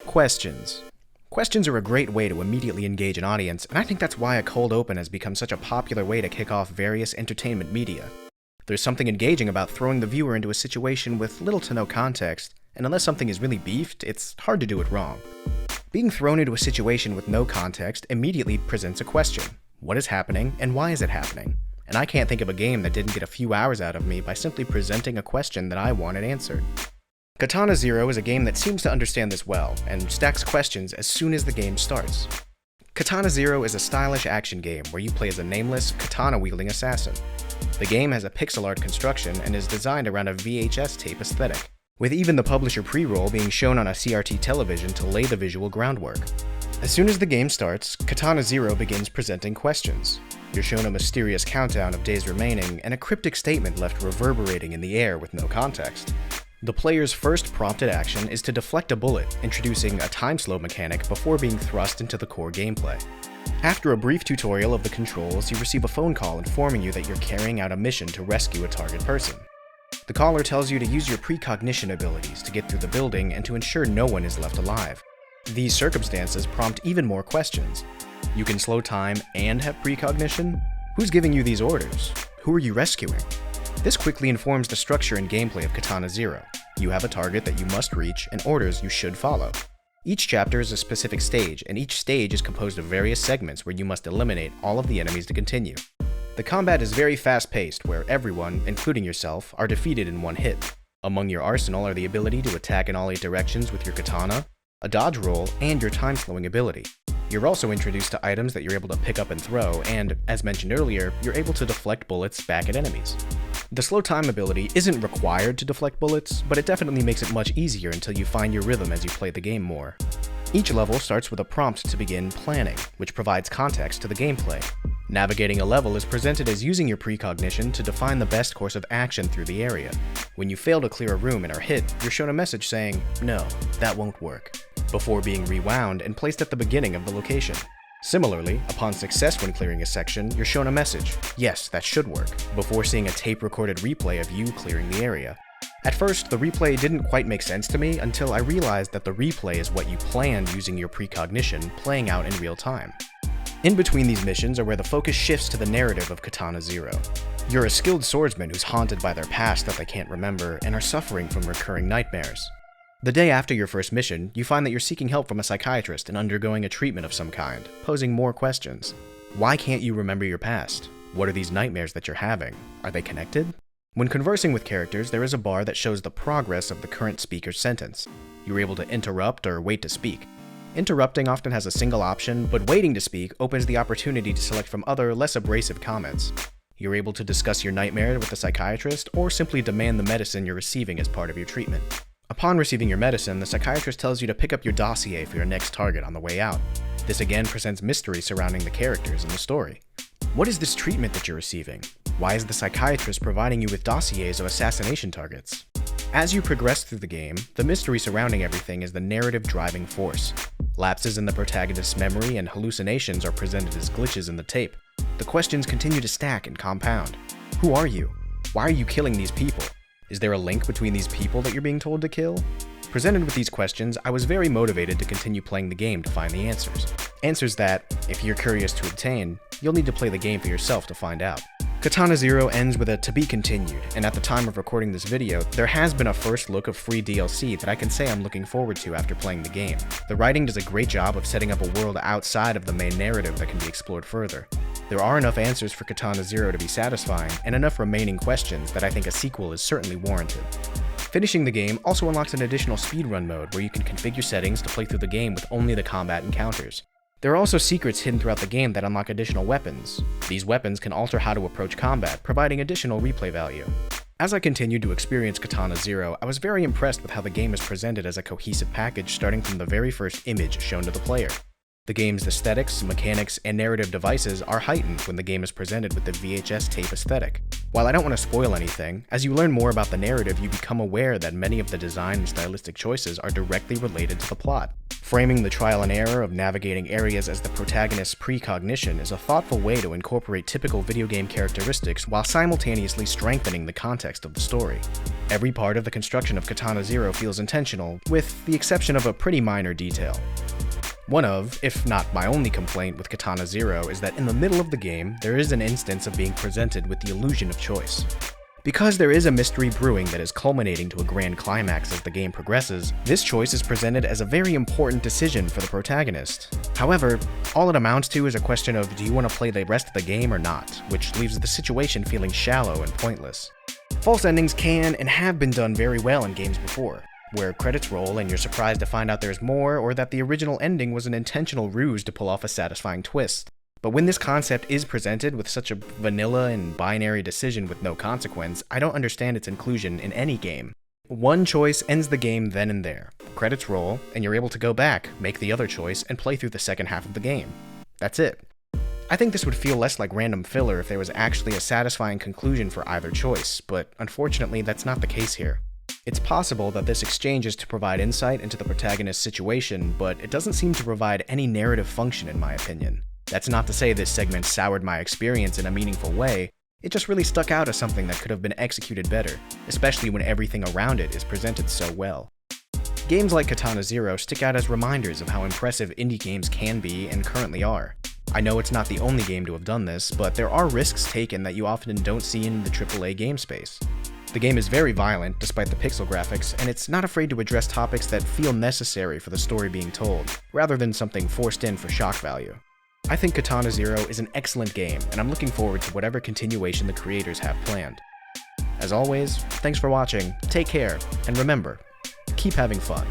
Questions. Questions are a great way to immediately engage an audience, and I think that's why a cold open has become such a popular way to kick off various entertainment media. There's something engaging about throwing the viewer into a situation with little to no context, and unless something is really beefed, it's hard to do it wrong. Being thrown into a situation with no context immediately presents a question. What is happening, and why is it happening? And I can't think of a game that didn't get a few hours out of me by simply presenting a question that I wanted answered. Katana Zero is a game that seems to understand this well, and stacks questions as soon as the game starts. Katana Zero is a stylish action game where you play as a nameless, katana-wielding assassin. The game has a pixel art construction and is designed around a VHS tape aesthetic, with even the publisher pre-roll being shown on a CRT television to lay the visual groundwork. As soon as the game starts, Katana Zero begins presenting questions. You're shown a mysterious countdown of days remaining and a cryptic statement left reverberating in the air with no context. The player's first prompted action is to deflect a bullet, introducing a time slow mechanic before being thrust into the core gameplay. After a brief tutorial of the controls, you receive a phone call informing you that you're carrying out a mission to rescue a target person. The caller tells you to use your precognition abilities to get through the building and to ensure no one is left alive. These circumstances prompt even more questions. You can slow time and have precognition? Who's giving you these orders? Who are you rescuing? This quickly informs the structure and gameplay of Katana Zero. You have a target that you must reach and orders you should follow. Each chapter is a specific stage, and each stage is composed of various segments where you must eliminate all of the enemies to continue. The combat is very fast-paced, where everyone, including yourself, are defeated in one hit. Among your arsenal are the ability to attack in all 8 directions with your katana, a dodge roll, and your time-slowing ability. You're also introduced to items that you're able to pick up and throw, and, as mentioned earlier, you're able to deflect bullets back at enemies. The slow time ability isn't required to deflect bullets, but it definitely makes it much easier until you find your rhythm as you play the game more. Each level starts with a prompt to begin planning, which provides context to the gameplay. Navigating a level is presented as using your precognition to define the best course of action through the area. When you fail to clear a room and are hit, you're shown a message saying, "No, that won't work," before being rewound and placed at the beginning of the location. Similarly, upon success when clearing a section, you're shown a message, "Yes, that should work," before seeing a tape-recorded replay of you clearing the area. At first, the replay didn't quite make sense to me until I realized that the replay is what you planned using your precognition playing out in real time. In between these missions are where the focus shifts to the narrative of Katana Zero. You're a skilled swordsman who's haunted by their past that they can't remember and are suffering from recurring nightmares. The day after your first mission, you find that you're seeking help from a psychiatrist and undergoing a treatment of some kind, posing more questions. Why can't you remember your past? What are these nightmares that you're having? Are they connected? When conversing with characters, there is a bar that shows the progress of the current speaker's sentence. You're able to interrupt or wait to speak. Interrupting often has a single option, but waiting to speak opens the opportunity to select from other, less abrasive comments. You're able to discuss your nightmare with the psychiatrist, or simply demand the medicine you're receiving as part of your treatment. Upon receiving your medicine, the psychiatrist tells you to pick up your dossier for your next target on the way out. This again presents mystery surrounding the characters in the story. What is this treatment that you're receiving? Why is the psychiatrist providing you with dossiers of assassination targets? As you progress through the game, the mystery surrounding everything is the narrative driving force. Lapses in the protagonist's memory and hallucinations are presented as glitches in the tape. The questions continue to stack and compound. Who are you? Why are you killing these people? Is there a link between these people that you're being told to kill? Presented with these questions, I was very motivated to continue playing the game to find the answers. Answers that, if you're curious to obtain, you'll need to play the game for yourself to find out. Katana Zero ends with a "to be continued," and at the time of recording this video, there has been a first look of free DLC that I can say I'm looking forward to after playing the game. The writing does a great job of setting up a world outside of the main narrative that can be explored further. There are enough answers for Katana Zero to be satisfying, and enough remaining questions that I think a sequel is certainly warranted. Finishing the game also unlocks an additional speedrun mode where you can configure settings to play through the game with only the combat encounters. There are also secrets hidden throughout the game that unlock additional weapons. These weapons can alter how to approach combat, providing additional replay value. As I continued to experience Katana Zero, I was very impressed with how the game is presented as a cohesive package starting from the very first image shown to the player. The game's aesthetics, mechanics, and narrative devices are heightened when the game is presented with the VHS tape aesthetic. While I don't want to spoil anything, as you learn more about the narrative, you become aware that many of the design and stylistic choices are directly related to the plot. Framing the trial and error of navigating areas as the protagonist's precognition is a thoughtful way to incorporate typical video game characteristics while simultaneously strengthening the context of the story. Every part of the construction of Katana Zero feels intentional, with the exception of a pretty minor detail. One of, if not my only complaint with Katana Zero is that in the middle of the game, there is an instance of being presented with the illusion of choice. Because there is a mystery brewing that is culminating to a grand climax as the game progresses, this choice is presented as a very important decision for the protagonist. However, all it amounts to is a question of do you want to play the rest of the game or not, which leaves the situation feeling shallow and pointless. False endings can and have been done very well in games before, where credits roll and you're surprised to find out there's more or that the original ending was an intentional ruse to pull off a satisfying twist. But when this concept is presented with such a vanilla and binary decision with no consequence, I don't understand its inclusion in any game. One choice ends the game then and there. Credits roll, and you're able to go back, make the other choice, and play through the second half of the game. That's it. I think this would feel less like random filler if there was actually a satisfying conclusion for either choice, but unfortunately that's not the case here. It's possible that this exchange is to provide insight into the protagonist's situation, but it doesn't seem to provide any narrative function in my opinion. That's not to say this segment soured my experience in a meaningful way, it just really stuck out as something that could have been executed better, especially when everything around it is presented so well. Games like Katana Zero stick out as reminders of how impressive indie games can be and currently are. I know it's not the only game to have done this, but there are risks taken that you often don't see in the AAA game space. The game is very violent, despite the pixel graphics, and it's not afraid to address topics that feel necessary for the story being told, rather than something forced in for shock value. I think Katana Zero is an excellent game, and I'm looking forward to whatever continuation the creators have planned. As always, thanks for watching, take care, and remember, keep having fun.